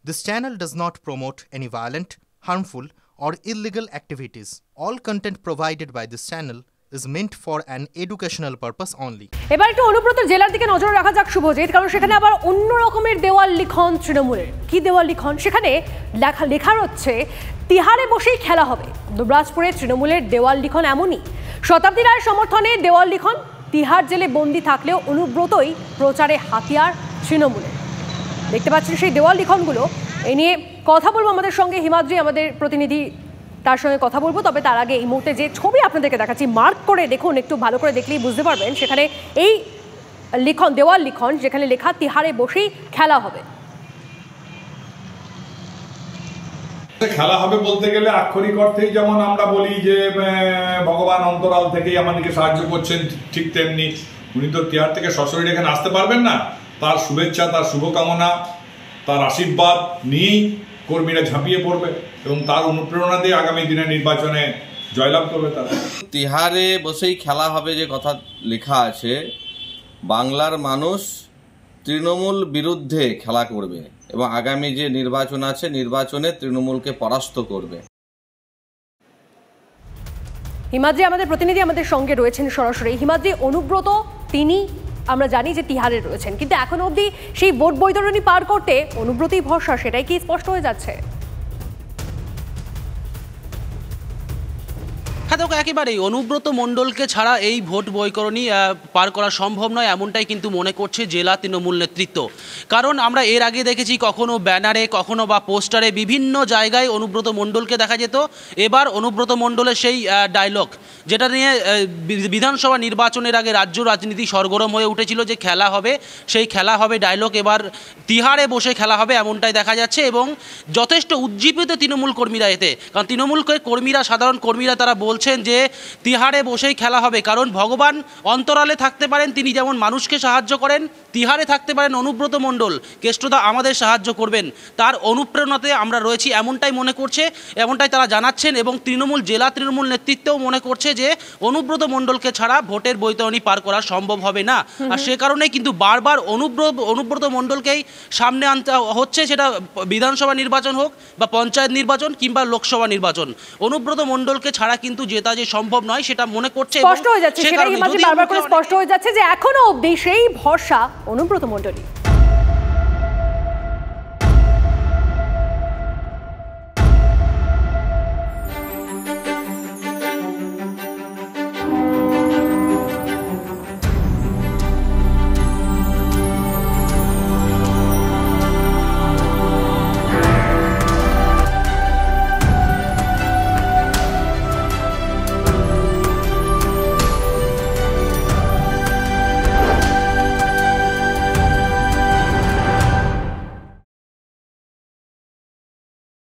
This channel does not promote any violent, harmful, or illegal activities. All content provided by this channel is meant for an educational purpose only. এবার একটু অনুব্রত জেলার দিকে নজর রাখা যাক শুভজিৎ, কারণ সেখানে আবার অন্য রকমের দেওয়াল লিখন তৃণমূলের। কি দেওয়াল লিখন? সেখানে লেখা হচ্ছে তিহারে বসেই খেলা হবে। দুবরাজপুরে তৃণমূলের দেওয়াল লিখন এমনই। শতাব্দী রায়ের সমর্থনে দেওয়াল লিখন, তিহার জেলে বন্দী থাকলেও অনুব্রতই প্রচারে হাতিয়ার তৃণমূলের। দেখতে পাচ্ছেন সেই দেওয়াল লিখনগুলো। এ নিয়ে কথা বলবো আমাদের সঙ্গে হিমাদ্রি, আমাদের প্রতিনিধি, তার সঙ্গে কথা বলবো। তবে তার আগে এই মুহূর্তে যে ছবি আপনাদেরকে দেখাচ্ছি, মার্ক করে দেখুন, একটু ভালো করে দেখলেই বুঝতে পারবেন। সেখানে এই লিখন, দেওয়াল লিখন, যেখানে লেখা তিহারে বসেই খেলা হবে। খেলা হবে বলতে গেলে আক্ষরিক অর্থেই যেমন আমরা বলি যে ভগবান অন্তরাল থেকেই আমাদেরকে সাহায্য করছেন, ঠিক তেমনি উনি তো তিহার থেকে সশরীরে এখানে আসতে পারবেন না। তার শুভেচ্ছা, তার শুভকামনা, তার আশীর্বাদ নিয়েই কর্মীরা ঝাঁপিয়ে পড়বে এবং তার অনুপ্রেরণা দিয়ে আগামী দিনে নির্বাচনে জয়লাভ করবে তারা। তিহারে বসেই খেলা হবে যে কথা লেখা আছে, বাংলার মানুষ তৃণমূল বিরুদ্ধে খেলা করবে এবং আগামী যে নির্বাচন আছে নির্বাচনে তৃণমূলকে পরাস্ত করবে। হিমাদ্রি আমাদের প্রতিনিধি আমাদের সঙ্গে রয়েছেন সরাসরি। হিমাদ্রি, অনুব্রত তিনি আমরা জানি যে তিহারে রয়েছেন, কিন্তু এখন অবধি সেই ভোট বৈতরণী পার করতে অনুব্রতই ভরসা, সেটাই কি স্পষ্ট হয়ে যাচ্ছে? হ্যাঁ দেখো, একেবারেই অনুব্রত মণ্ডলকে ছাড়া এই ভোট বৈতরণী পার করা সম্ভব নয়, এমনটাই কিন্তু মনে করছে জেলা তৃণমূল নেতৃত্ব। কারণ আমরা এর আগে দেখেছি কখনো ব্যানারে, কখনো বা পোস্টারে, বিভিন্ন জায়গায় অনুব্রত মণ্ডলকে দেখা যেত। এবার অনুব্রত মণ্ডলের সেই ডায়লগ, যেটা নিয়ে বিধানসভা নির্বাচনের আগে রাজ্য রাজনীতি সরগরম হয়ে উঠেছিল যে খেলা হবে, সেই খেলা হবে ডায়লগ এবার তিহারে বসে খেলা হবে, এমনটাই দেখা যাচ্ছে। এবং যথেষ্ট উজ্জীবিত তৃণমূল কর্মীরা এতে, কারণ তৃণমূল কর্মীরা, সাধারণ কর্মীরা তারা বলছেন যে তিহারে বসেই খেলা হবে। কারণ ভগবান অন্তরালে থাকতে পারেন, তিনি যেমন মানুষকে সাহায্য করেন, তিহারে থাকতে পারেন অনুব্রত মণ্ডল, কেষ্টদা আমাদের সাহায্য করবেন, তার অনুপ্রেরণাতে আমরা রয়েছি, এমনটাই মনে করছে, এমনটাই তারা জানাচ্ছেন। এবং জেলা তৃণমূল নেতৃত্বও মনে করছে যে অনুব্রত মণ্ডলকে ছাড়া ভোটের বৈতরণী পার করা সম্ভব হবে না। আর সে কারণেই কিন্তু বারবার অনুব্রত মণ্ডলকেই সামনে আনতে হচ্ছে, সেটা বিধানসভা নির্বাচন হোক বা পঞ্চায়েত নির্বাচন কিংবা লোকসভা নির্বাচন। অনুব্রত মণ্ডলকে ছাড়া কিন্তু জেতা যে সম্ভব নয় সেটা মনে করছে। স্পষ্ট হয়ে যাচ্ছে, সেটাই বারবার করে স্পষ্ট হয়ে যাচ্ছে যে এখনো অবধি সেই ভরসা অনুব্রত মণ্ডলই।